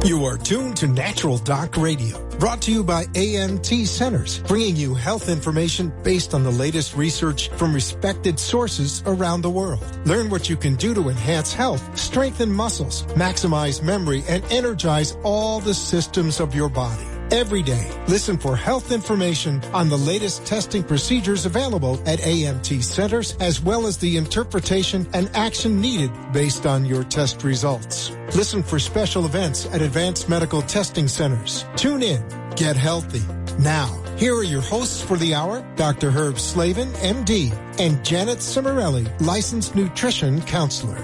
You are tuned to Natural Doc Radio, brought to you by AMT Centers, bringing you health information based on the latest research from respected sources around the world. Learn what you can do to enhance health, strengthen muscles, maximize memory, and energize all the systems of your body. Every day, listen for health information on the latest testing procedures available at AMT Centers, as well as the interpretation and action needed based on your test results. Listen for special events at Advanced Medical Testing Centers. Tune in. Get healthy. Now, here are your hosts for the hour, Dr. Herb Slavin, MD, and Janet Cimorelli, licensed nutrition counselor.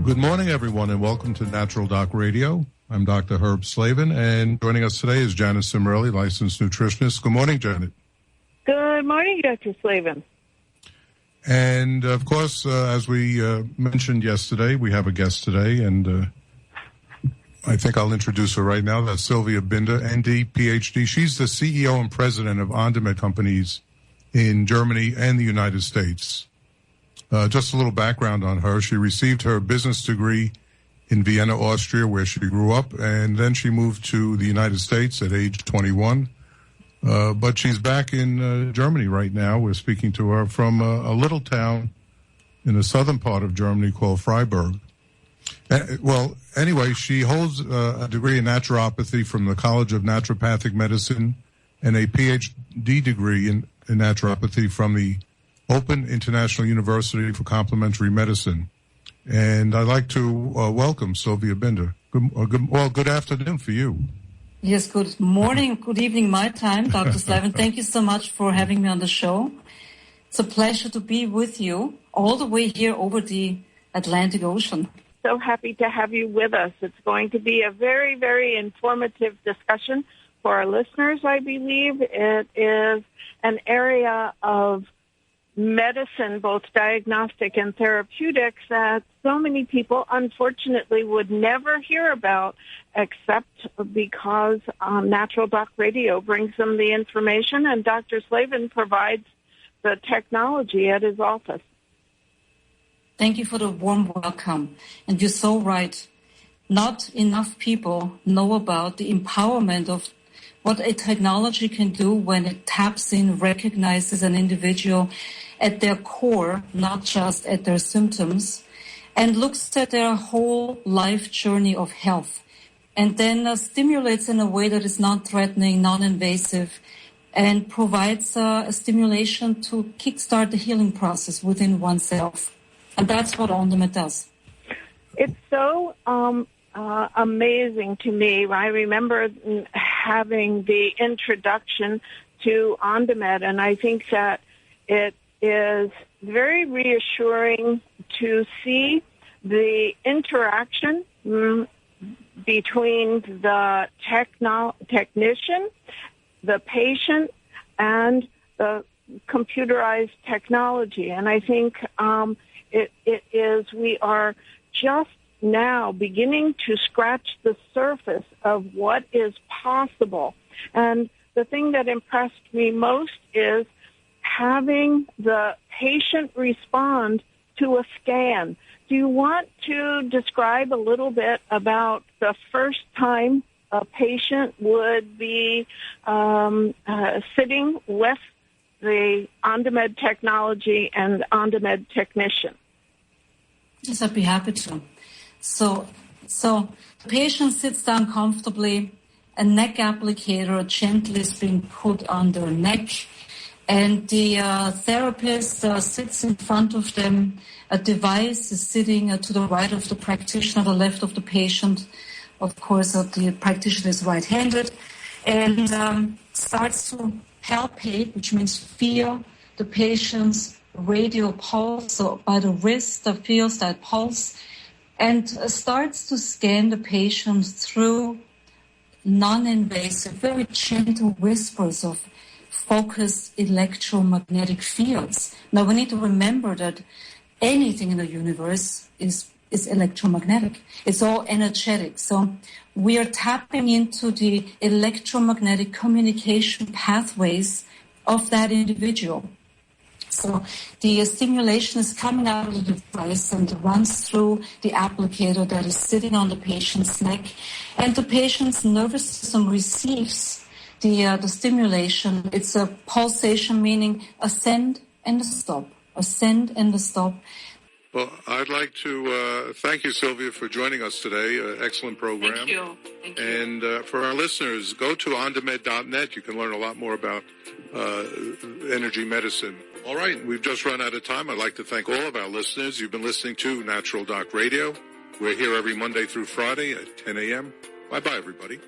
Good morning, everyone, and welcome to Natural Doc Radio. I'm Dr. Herb Slavin, and joining us today is Janet Cimorelli, licensed nutritionist. Good morning, Janet. Good morning, Dr. Slavin. And, of course, as we mentioned yesterday, we have a guest today, and I think I'll introduce her right now. That's Silvia Binder, ND, PhD. She's the CEO and president of Ondamed companies in Germany and the United States. Just a little background on her. She received her business degree in Vienna, Austria, where she grew up, and then she moved to the United States at age 21. But she's back in Germany right now. We're speaking to her from a little town in the southern part of Germany called Freiburg. Well, anyway, she holds a degree in naturopathy from the College of Naturopathic Medicine and a PhD degree in naturopathy from the Open International University for Complementary Medicine. And I'd like to welcome Silvia Binder. Good afternoon for you. Yes, good morning, good evening my time, Dr. Slavin. Thank you so much for having me on the show. It's a pleasure to be with you all the way here over the Atlantic Ocean. So happy to have you with us. It's going to be a very, very informative discussion for our listeners, I believe. It is an area of medicine, both diagnostic and therapeutics, that so many people unfortunately would never hear about except because Natural Doc Radio brings them the information, and Dr. Slavin provides the technology at his office. Thank you for the warm welcome. And you're so right. Not enough people know about the empowerment of what a technology can do when it taps in, recognizes an individual at their core, not just at their symptoms, and looks at their whole life journey of health, and then stimulates in a way that is non-threatening, non-invasive, and provides a stimulation to kickstart the healing process within oneself. And that's what Ondamed does. It's so amazing to me. I remember having the introduction to Ondamed, and I think that it is very reassuring to see the interaction between the technician, the patient, and the computerized technology. And I think we are just now beginning to scratch the surface of what is possible. And the thing that impressed me most is having the patient respond to a scan. Do you want to describe a little bit about the first time a patient would be sitting with the Ondamed technology and Ondamed technician? Yes, I'd be happy to. So the patient sits down comfortably, a neck applicator gently is being put on their neck, and the therapist sits in front of them. A device is sitting to the right of the practitioner, the left of the patient. Of course, the practitioner is right-handed, and starts to palpate, which means feel the patient's radial pulse. So by the wrist, feels that pulse, and starts to scan the patient through non-invasive, very gentle whispers of focused electromagnetic fields. Now, we need to remember that anything in the universe is electromagnetic. It's all energetic. So we are tapping into the electromagnetic communication pathways of that individual. So the stimulation is coming out of the device and runs through the applicator that is sitting on the patient's neck, and the patient's nervous system receives the stimulation. It's a pulsation, meaning ascend and a stop, ascend and a stop. Well, I'd like to thank you, Silvia, for joining us today. Excellent program. Thank you. And for our listeners, go to ondamed.net. You can learn a lot more about energy medicine. All right, we've just run out of time. I'd like to thank all of our listeners. You've been listening to Natural Doc Radio. We're here every Monday through Friday at 10 a.m. Bye-bye, everybody.